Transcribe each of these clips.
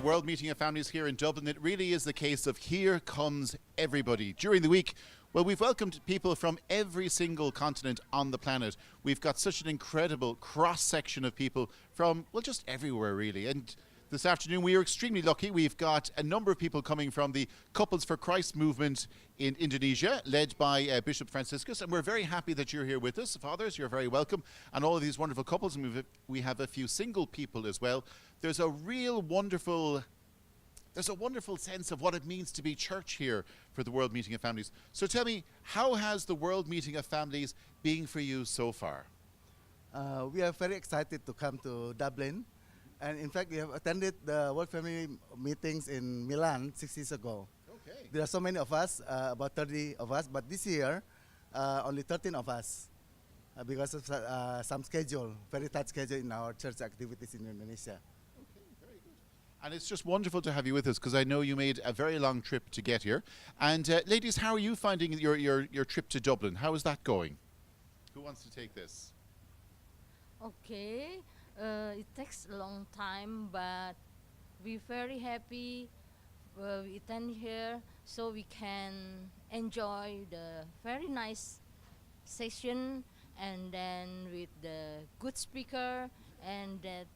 World Meeting of Families here in Dublin, it really is the case of here comes everybody. During the week, well, we've welcomed people from every single continent on the planet. We've got such an incredible cross-section of people from, well, just everywhere really. And this afternoon we are extremely lucky. We've got a number of people coming from the Couples for Christ movement in Indonesia, led by Bishop Franciscus, and we're very happy that you're here with us. Fathers, you're very welcome. And all of these wonderful couples, and we have a few single people as well. There's a wonderful sense of what it means to be church here for the World Meeting of Families. So tell me, how has the World Meeting of Families been for you so far? We are very excited to come to Dublin. And in fact, we have attended the World Family meetings in Milan 6 years ago. Okay. There are so many of us, about 30 of us, but this year, only 13 of us because of some schedule, very tight schedule in our church activities in Indonesia. Okay, very good. And it's just wonderful to have you with us because I know you made a very long trip to get here. And ladies, how are you finding your trip to Dublin? How is that going? Who wants to take this? Okay. It takes a long time, but we're very happy we attend here so we can enjoy the very nice session and then with the good speaker, and that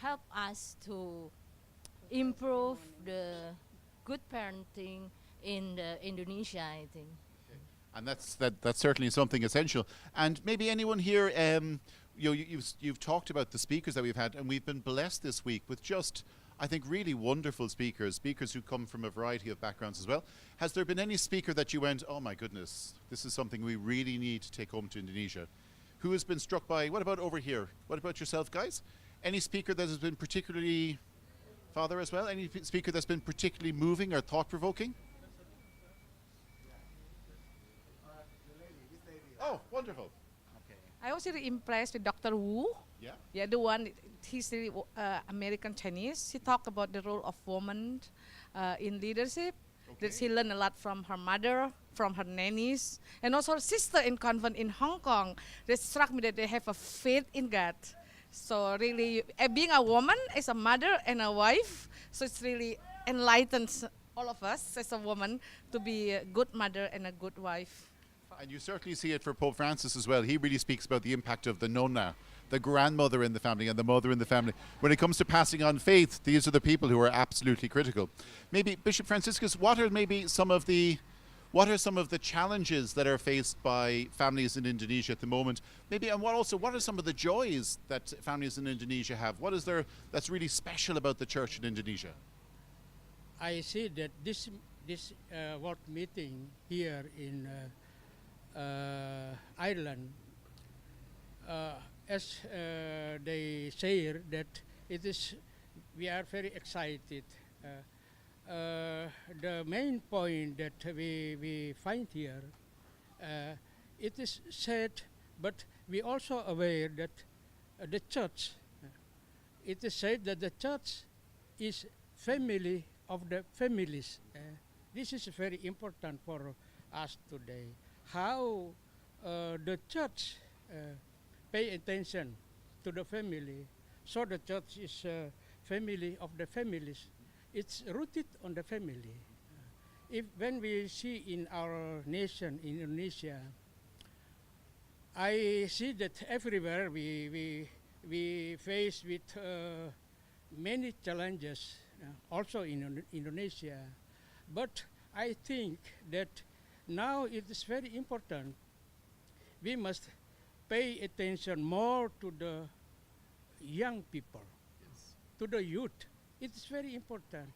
help us to improve the good parenting in Indonesia, I think. And that's certainly something essential. And maybe anyone here, you've talked about the speakers that we've had, and we've been blessed this week with just, I think, really wonderful speakers who come from a variety of backgrounds as well. Has there been any speaker that you went, oh my goodness, this is something we really need to take home to Indonesia? Who has been struck by, what about over here? What about yourself, guys? Any speaker that has been particularly, Father as well, any speaker that's been particularly moving or thought-provoking? Oh, wonderful. I was really impressed with Dr. Wu. Yeah, the one, he's the American Chinese. He talked about the role of woman in leadership. Okay. That she learned a lot from her mother, from her nannies, and also her sister in convent in Hong Kong. That struck me that they have a faith in God. So really, being a woman, as a mother and a wife, so it's really enlightens all of us as a woman to be a good mother and a good wife. And you certainly see it for Pope Francis as well. He really speaks about the impact of the nonna, the grandmother in the family and the mother in the family. When it comes to passing on faith, these are the people who are absolutely critical. Maybe, Bishop Franciscus, what are some of the challenges that are faced by families in Indonesia at the moment? Maybe, and what are some of the joys that families in Indonesia have? What is there that's really special about the church in Indonesia? I see that this world meeting here in Ireland, as they say that we are very excited. The main point that we find here, it is said, but we also aware that the church, it is said that the church is family of the families. This is very important for us today. How the church pay attention to the family, so the church is family of the families. It's rooted on the family. When we see in our nation, in Indonesia, I see that everywhere we face with many challenges, also in Indonesia. But I think that now it is very important. We must pay attention more to the young people, yes, to the youth. It is very important.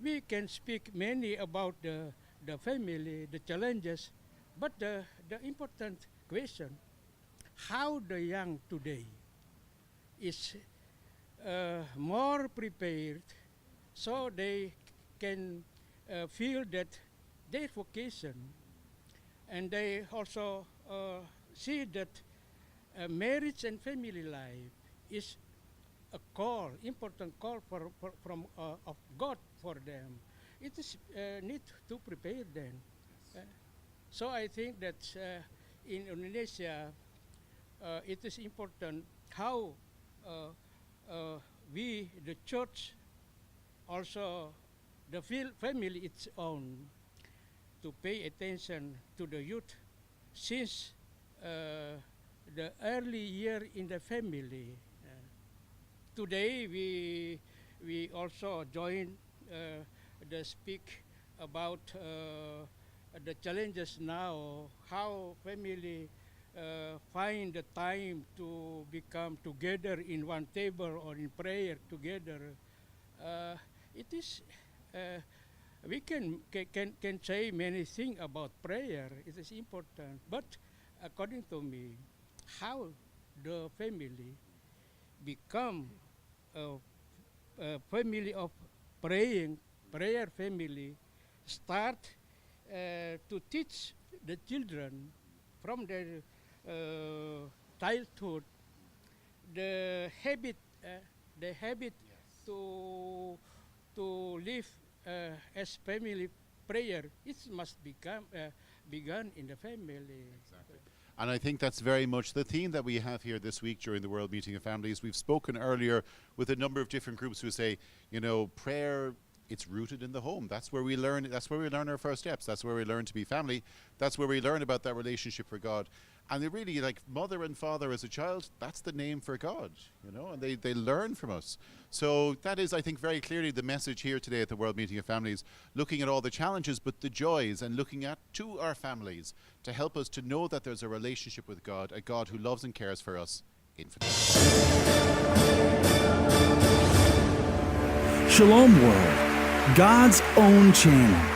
We can speak many about the family, the challenges, but the important question, how the young today is more prepared so they can feel that their vocation, and they also see that marriage and family life is a call, important call from of God for them. It is need to prepare them. So I think that in Indonesia, it is important how we, the church, also the family its own to pay attention to the youth since the early year in the family. Today we also join the speak about the challenges now, how family find the time to become together in one table or in prayer together. It is we can say many things about prayer. It is important, but according to me, how the family become a family of prayer family, start to teach the children from their childhood the habit to live as family prayer. It must become begun in the family. Exactly. And I think that's very much the theme that we have here this week during the World Meeting of Families. We've spoken earlier with a number of different groups who say, you know, prayer, it's rooted in the home. That's where we learn. That's where we learn our first steps. That's where we learn to be family. That's where we learn about that relationship for God. And they really, like mother and father as a child, that's the name for God, you know, and they learn from us. So that is, I think, very clearly the message here today at the World Meeting of Families, looking at all the challenges, but the joys, and looking at to our families to help us to know that there's a relationship with God, a God who loves and cares for us infinitely. Shalom World, God's own channel.